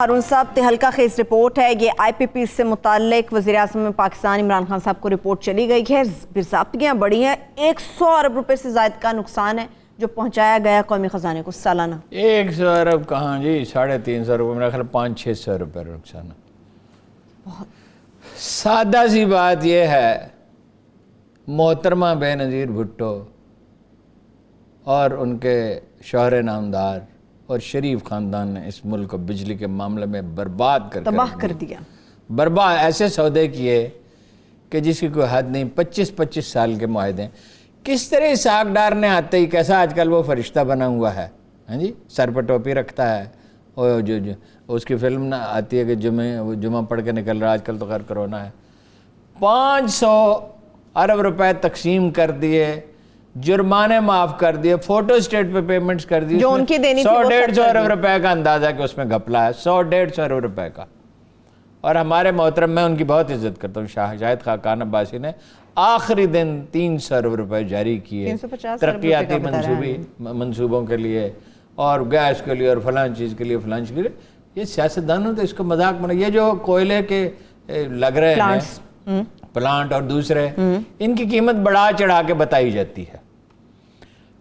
ہارون صاحب تہلکہ خیز رپورٹ ہے، یہ آئی پی پی سے متعلق وزیراعظم پاکستان عمران خان صاحب کو رپورٹ چلی گئی ہے، باضابطگیاں بڑی ہیں، 100 ارب روپے سے زائد کا نقصان ہے جو پہنچایا گیا قومی خزانے کو سالانہ۔ 100 ارب کہاں جی، 350 روپے، میرا خیال 500-600 روپے نقصان ہے۔ سادہ سی بات یہ ہے، محترمہ بے نظیر بھٹو اور ان کے شوہر نامدار اور شریف خاندان نے اس ملک کو بجلی کے معاملے میں برباد تباہ کر دیا، برباد ایسے سودے کیے کہ جس کی کوئی حد نہیں۔ 25 سال کے معاہدے، کس طرح اسحاق ڈار نے آتے ہی کیسا آج کل وہ فرشتہ بنا ہوا ہے، ہاں جی، سر پہ ٹوپی رکھتا ہے، اور جو اس کی فلم نہ آتی ہے کہ جمعہ پڑھ کے نکل رہا، آج کل تو خیر کرونا ہے، 500 ارب روپے تقسیم کر دیے، جرمانے معاف کر دیے، فوٹو اسٹیٹ پہ پیمنٹس کر دیے، جو ان کی دینی تھی 100-150 ارب روپے کا اندازہ کہ اس میں گھپلا ہے، 100-150 ارب روپے کا۔ اور ہمارے محترم، میں ان کی بہت عزت کرتا ہوں، شاہد خاقان عباسی نے آخری دن 300 ارب روپے جاری کیے ترقیاتی منصوبوں کے لیے اور گیس کے لیے اور فلاں چیز کے لیے فلاں چیز کے لیے۔ یہ سیاستدانوں تو اس کو مذاق بنا، یہ جو کوئلے کے لگ رہے ہیں پلانٹ اور دوسرے، ان کی قیمت بڑھا چڑھا کے بتائی جاتی ہے۔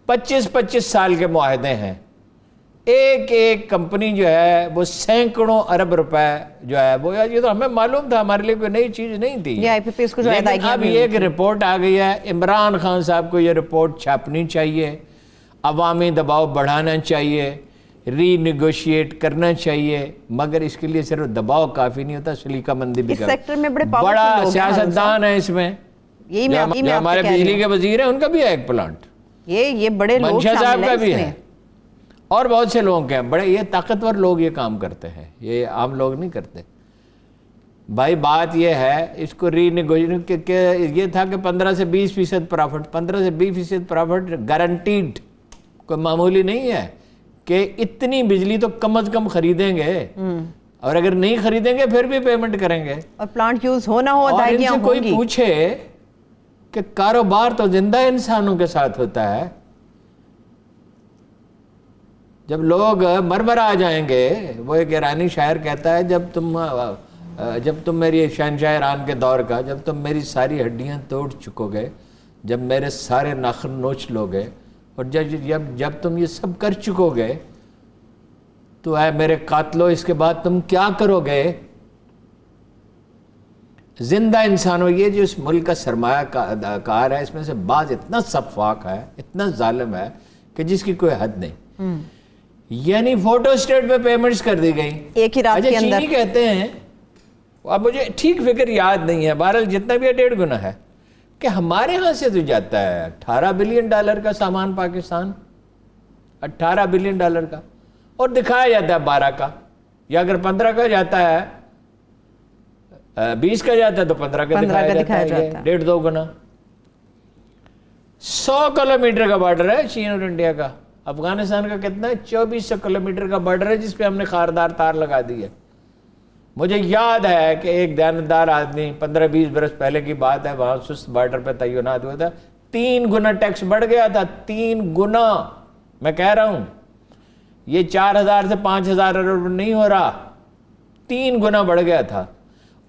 25 سال کے معاہدے ہیں، ایک کمپنی جو ہے وہ سینکڑوں ارب روپے جو ہے وہ، یہ تو ہمیں معلوم تھا، ہمارے لیے کوئی نئی چیز نہیں تھی، لیکن اب ایک رپورٹ آ گئی ہے۔ عمران خان صاحب کو یہ رپورٹ چھاپنی چاہیے، عوامی دباؤ بڑھانا چاہیے، ری نیگوشیٹ کرنا چاہیے، مگر اس کے لیے صرف دباؤ کافی نہیں ہوتا، سلیقہ مندی بھی بڑا سیاستدان ہے اس میں۔ جو ہمارے بجلی کے وزیر ہیں ان کا بھی ہے ایک پلانٹ، یہ بڑے لوگ منشا صاحب کا بھی ہے، اور بہت سے لوگ ہیں بڑے، یہ طاقتور لوگ یہ کام کرتے ہیں، یہ عام لوگ نہیں کرتے۔ بھائی بات یہ ہے، اس کو ری نیگوشیٹ، یہ تھا کہ 15 سے 20% پرافٹ، 15 سے 20% پرافٹ گارنٹیڈ، کوئی معمولی نہیں ہے کہ اتنی بجلی تو کم از کم خریدیں گے، اور اگر نہیں خریدیں گے پھر بھی پیمنٹ کریں گے، اور پلانٹ یوز ہونا ہو، اور ان سے کوئی پوچھے کہ کاروبار تو زندہ انسانوں کے ساتھ ہوتا ہے، جب لوگ مرمر آ جائیں گے، وہ ایک ایرانی شاعر کہتا ہے، جب تم میری شہنشاہ ایران کے دور کا، جب تم میری ساری ہڈیاں توڑ چکو گے، جب میرے سارے ناخن نوچ لو گے، اور جب تم یہ سب کر چکو گے تو اے میرے قاتلو، اس کے بعد تم کیا کرو گے؟ زندہ انسانوں، یہ جو اس ملک کا سرمایہ کار ہے، اس میں سے بعض اتنا سفاک ہے، اتنا ظالم ہے کہ جس کی کوئی حد نہیں۔ یعنی فوٹو اسٹیٹ پہ پیمنٹس کر دی گئی ایک ہی رات کے اندر، چینی کہتے ہیں، اب مجھے ٹھیک فکر یاد نہیں ہے، بہرحال جتنا بھی 1.5 گنا ہے، کہ ہمارے ہاں سے تو جاتا ہے $18 بلین کا سامان پاکستان، $18 بلین کا، اور دکھایا جاتا ہے 12 کا، یا اگر 15 کا جاتا ہے، 20 کا جاتا ہے تو 15 کا دکھایا جاتا ہے، 1.5-2 گنا۔ 100 کلومیٹر کا بارڈر ہے چین اور انڈیا کا، افغانستان کا کتنا ہے؟ 2400 کلومیٹر کا بارڈر ہے، جس پہ ہم نے خاردار تار لگا دی ہے۔ مجھے یاد ہے کہ ایک دیانتدار آدمی 15-20 برس پہلے کی بات ہے، وہاں سست بارڈر پہ تعینات ہوا تھا، 3 گنا ٹیکس بڑھ گیا تھا، 3 گنا، میں کہہ رہا ہوں یہ 4000 سے 5000 ارب نہیں ہو رہا، 3 گنا بڑھ گیا تھا۔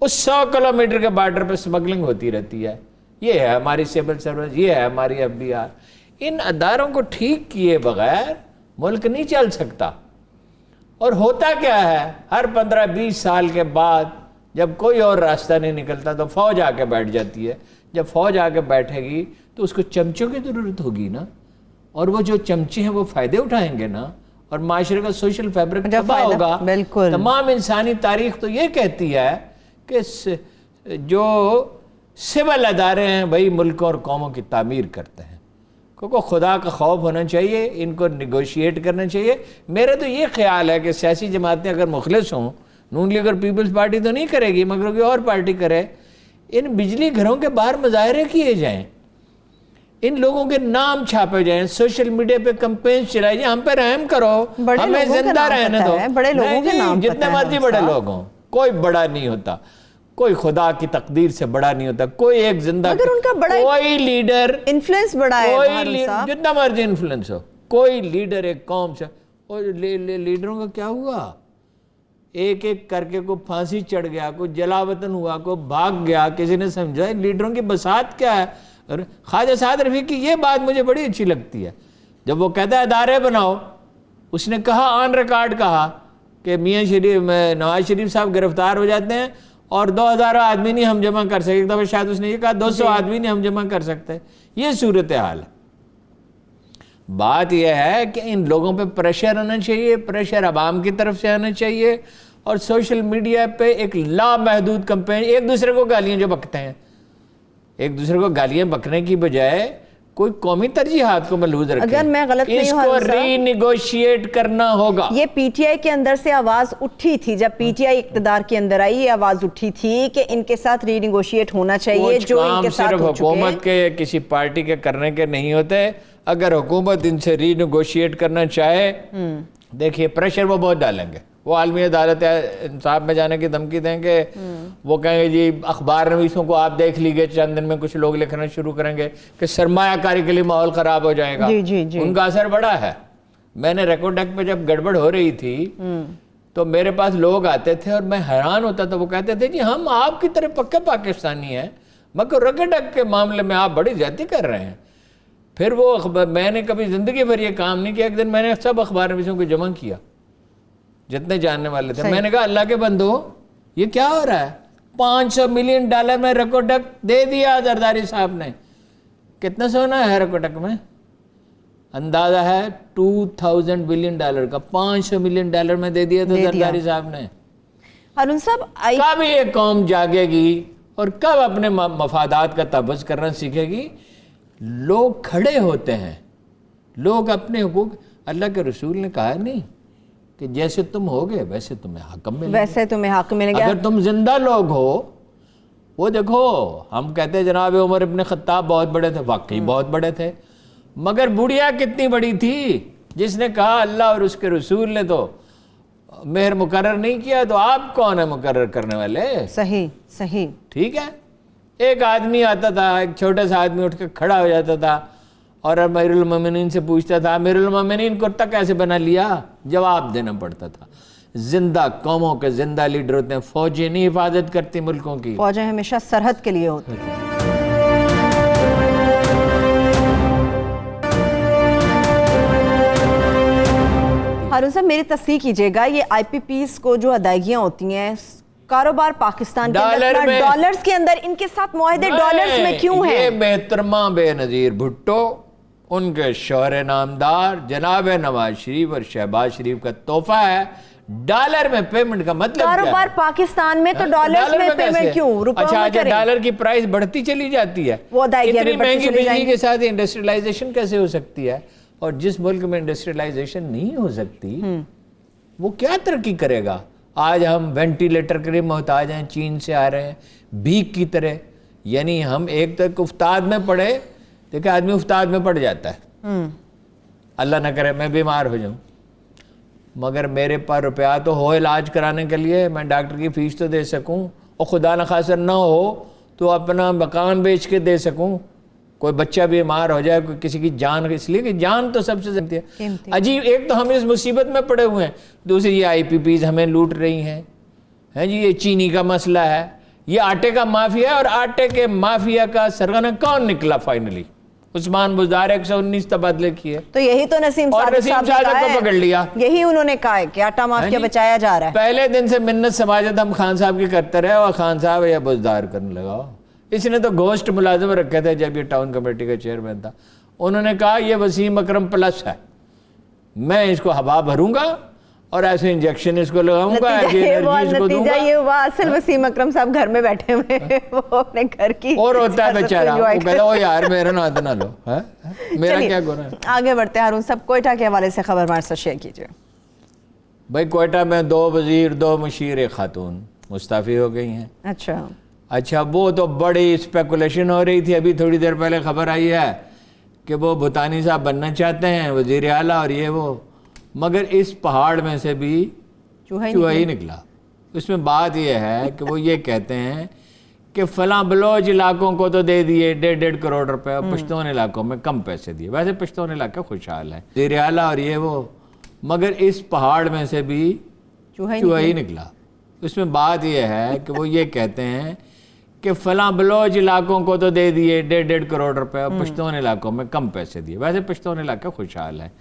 اس 100 کلومیٹر کے بارڈر پہ سمگلنگ ہوتی رہتی ہے۔ یہ ہے ہماری سیول سروس، یہ ہے ہماری FBR۔ ان اداروں کو ٹھیک کیے بغیر ملک نہیں چل سکتا۔ اور ہوتا کیا ہے، ہر 15-20 سال کے بعد جب کوئی اور راستہ نہیں نکلتا تو فوج آ کے بیٹھ جاتی ہے۔ جب فوج آ کے بیٹھے گی تو اس کو چمچوں کی ضرورت ہوگی نا، اور وہ جو چمچے ہیں وہ فائدے اٹھائیں گے نا، اور معاشرے کا سوشل فیبرک تباہ ہوگا۔ تمام انسانی تاریخ تو یہ کہتی ہے کہ جو سول ادارے ہیں وہی ملکوں اور قوموں کی تعمیر کرتے ہیں، کیونکہ خدا کا خوف ہونا چاہیے، ان کو نیگوشیٹ کرنا چاہیے۔ میرا تو یہ خیال ہے کہ سیاسی جماعتیں اگر مخلص ہوں، نون لیگ اور پیپلز پارٹی تو نہیں کرے گی مگر کوئی اور پارٹی کرے، ان بجلی گھروں کے باہر مظاہرے کیے جائیں، ان لوگوں کے نام چھاپے جائیں، سوشل میڈیا پہ کمپینز چلائے جائیں، ہم پہ رحم کرو، ہمیں زندہ رہنے دو۔ جتنے مرضی بڑے لوگ ہوں، کوئی بڑا نہیں ہوتا، کوئی خدا کی تقدیر سے بڑا نہیں ہوتا، کوئی ایک زندہ، کوئی لیڈر انفلوئنس بڑا ہے، جتنا مرضی انفلوئنس ہو، کوئی لیڈر ایک قوم سے، اور لیڈروں کا کیا ہوا؟ ایک ایک کر کے کوئی پھانسی چڑھ گیا, کوئی جلا وطن ہوا, کوئی بھاگ گیا, کسی نے سمجھا لیڈروں کی بساط کیا ہے. اور خواجہ سعد رفیق کی یہ بات مجھے بڑی اچھی لگتی ہے, جب وہ کہتا ہے ادارے بناؤ, اس نے کہا آن ریکارڈ کہا کہ میاں شریف نواز شریف صاحب گرفتار ہو جاتے ہیں اور 2000 آدمی نہیں ہم جمع کر سکتے. ایک دفعہ شاید اس نے یہ کہا 200 آدمی نہیں ہم جمع کر سکتے. یہ صورتحال ہے. بات یہ ہے کہ ان لوگوں پہ پریشر آنا چاہیے, پریشر عوام کی طرف سے آنا چاہیے, اور سوشل میڈیا پہ ایک لامحدود کمپین, ایک دوسرے کو گالیاں جو بکتے ہیں, ایک دوسرے کو گالیاں بکنے کی بجائے کوئی قومی ترجیحات کو ملحوظ رکھیں. اگر میں غلط نہیں ہوں, اس کو ری نیگوشیٹ کرنا ہوگا. یہ پی ٹی آئی کے اندر سے آواز اٹھی تھی, جب پی ٹی آئی اقتدار کے اندر آئی, یہ آواز اٹھی تھی کہ ان کے ساتھ ری نیگوشیٹ ہونا چاہیے, جو ان کے ساتھ صرف ہو چکے ہیں. حکومت کے یا کسی پارٹی کے کرنے کے نہیں ہوتے. اگر حکومت ان سے ری نیگوشیٹ کرنا چاہے, دیکھیے پریشر وہ بہت ڈالیں گے. وہ عالمی عدالت انصاف میں جانے کی دھمکی دیں گے, وہ کہیں گے جی اخبار نویسوں کو آپ دیکھ لیجئے, چند دن میں کچھ لوگ لکھنا شروع کریں گے کہ سرمایہ کاری کے لیے ماحول خراب ہو جائے گا. ان کا اثر بڑا ہے. میں نے ریکارڈ ایکٹ پہ جب گڑبڑ ہو رہی تھی تو میرے پاس لوگ آتے تھے اور میں حیران ہوتا تھا. وہ کہتے تھے جی ہم آپ کی طرح پکے پاکستانی ہیں, مگر ریکارڈ ایکٹ کے معاملے میں آپ بڑی زیادتی کر رہے ہیں. پھر وہ میں نے کبھی زندگی بھر یہ کام نہیں کیا. ایک دن میں نے سب اخبار نویسوں کو جمع کیا جتنے جاننے والے تھے. میں نے کہا اللہ کے بندو یہ کیا ہو رہا ہے؟ $500 ملین میں ریکارڈ ایکٹ دے دیا زرداری صاحب نے. کتنا سونا ہے ریکارڈ ایکٹ میں؟ اندازہ ہے $2000 بلین کا. $500 ملین میں دے دیا تھا زرداری صاحب نے. ہارون صاحب, کب یہ قوم جاگے گی اور کب اپنے مفادات کا تحفظ کرنا سیکھے گی؟ لوگ کھڑے ہوتے ہیں, لوگ اپنے حقوق, اللہ کے رسول نے کہا نہیں کہ جیسے تم ہوگے ویسے تمہیں حق ملے گا. ویسے تمہیں حق ملے گا. اگر تم زندہ لوگ ہو, وہ دیکھو ہم کہتے ہیں جناب عمر ابن خطاب بہت بڑے تھے, واقعی بہت بڑے تھے, مگر بڑھیا کتنی بڑی تھی جس نے کہا اللہ اور اس کے رسول نے تو مہر مقرر نہیں کیا, تو آپ کون ہیں مقرر کرنے والے؟ صحیح صحیح. ٹھیک ہے. ایک آدمی آتا تھا, ایک چھوٹا سا آدمی اٹھ کے کھڑا ہو جاتا تھا اور امیر المومنین سے پوچھتا تھا امیر المومنین کرتا کیسے بنا لیا؟ جواب دینا پڑتا تھا. زندہ قوموں کے زندہ لیڈر ہوتے ہیں, فوجیں نہیں حفاظت کرتی ملکوں کی. فوجیں ہمیشہ سرحد کے لیے ہوتی ہیں. ہارون صاحب میری تصحیح کیجئے گا, یہ آئی پی پیز کو جو ادائیگیاں ہوتی ہیں کاروبار پاکستان کے اندر ڈالرز کے اندر, ان کے ساتھ معاہدے ڈالرز میں کیوں ہیں؟ یہ محترمہ بے نظیر بھٹو, ان کے شوہر نامدار جناب نواز شریف اور شہباز شریف کا تحفہ ہے. ڈالر میں پیمنٹ کا مطلب کاروبار پاکستان میں, تو ڈالرز میں پیمنٹ کیوں؟ روپوں میں کریں. ڈالر کی پرائس بڑھتی چلی جاتی ہے, وہ ادائیگیاں بھی اتنی بڑھتی مہنگی چلی جائیں بجلی گی. کے ساتھ انڈسٹریلائزیشن کیسے ہو سکتی ہے؟ اور جس ملک میں انڈسٹریلائزیشن نہیں ہو سکتی وہ کیا ترقی کرے گا؟ آج ہم وینٹیلیٹر کے لیے محتاج ہیں, چین سے آ رہے ہیں بھیک کی طرح. یعنی ہم ایک تک افتاد میں پڑے, دیکھیں آدمی افتاد میں پڑ جاتا ہے, اللہ نہ کرے میں بیمار ہو جاؤں, مگر میرے پاس روپیہ تو ہو علاج کرانے کے لیے, میں ڈاکٹر کی فیس تو دے سکوں, اور خدا نخواستہ نہ ہو تو اپنا مکان بیچ کے دے سکوں. کوئی بچہ بیمار ہو جائے, کوئی کسی کی جان, اس لیے کہ جان تو سب سے زیادہ ہے. عجیب, ایک تو ہم اس مصیبت میں پڑے ہوئے ہیں, دوسری یہ آئی پی پیز ہمیں لوٹ رہی ہیں. جی یہ چینی کا مسئلہ ہے, یہ آٹے کا مافیا ہے, اور آٹے کے مافیا کا سرغنہ کون نکلا فائنلی؟ عثمان بزدار 119 تبادلے کیے, تو یہی تو نسیم صادق کو پکڑ لیا. یہی انہوں نے کہا ہے کہ آٹا مافیا بچایا جا رہا ہے. پہلے دن سے منت سماجت ہم خان صاحب کی کرتے رہے, اور خان صاحب یا بزدار کرنے لگا. اس نے تو گھوسٹ ملازم رکھے تھے جب یہ ٹاؤن کمیٹی کا چیئرمین تھا. انہوں نے کہا یہ وسیم اکرم پلس ہے, میں اس کو ہوا بھروں گا اور ایسے انجیکشن اس کو لگاؤں گا, ایسی انرجی اس کو دوں گا. نتیجہ یہ ہوا, اصل وسیم اکرم صاحب گھر میں بیٹھے ہوئے, وہ اپنے گھر کی اور ہوتا ہے بیچارہ, وہ کہتا ہے یار میرا نہ نہ لو, میرا کیا گناہ ہے. آگے بڑھتے ہیں ہارون صاحب, کوئٹہ کے حوالے سے خبر ہمارے ساتھ شیئر کیجیے. بھائی کوئٹہ میں 2 وزیر 2 مشیر ایک خاتون مستعفی ہو گئی ہیں. اچھا وہ تو بڑی اسپیکولیشن ہو رہی تھی, ابھی تھوڑی دیر پہلے خبر آئی ہے کہ وہ بھوتانی صاحب بننا چاہتے ہیں وزیر اعلیٰ, اور یہ وہ, مگر اس پہاڑ میں سے بھی چوہا ہی نکلا. اس میں بات یہ ہے کہ وہ یہ کہتے ہیں کہ فلاں بلوچ علاقوں کو تو دے دیے 1.5 کروڑ روپے, اور پشتون علاقوں میں کم پیسے دیے. ویسے پشتون علاقہ خوشحال ہے, وزیر اعلیٰ اور یہ وہ, مگر اس پہاڑ میں سے بھی چوہا ہی نکلا. اس میں بات یہ ہے کہ وہ یہ کہتے ہیں کہ فلاں بلوچ علاقوں کو تو دے دیے 1.5 کروڑ روپے، اور پشتون علاقوں میں کم پیسے دیے. ویسے پشتون علاقے خوشحال ہیں.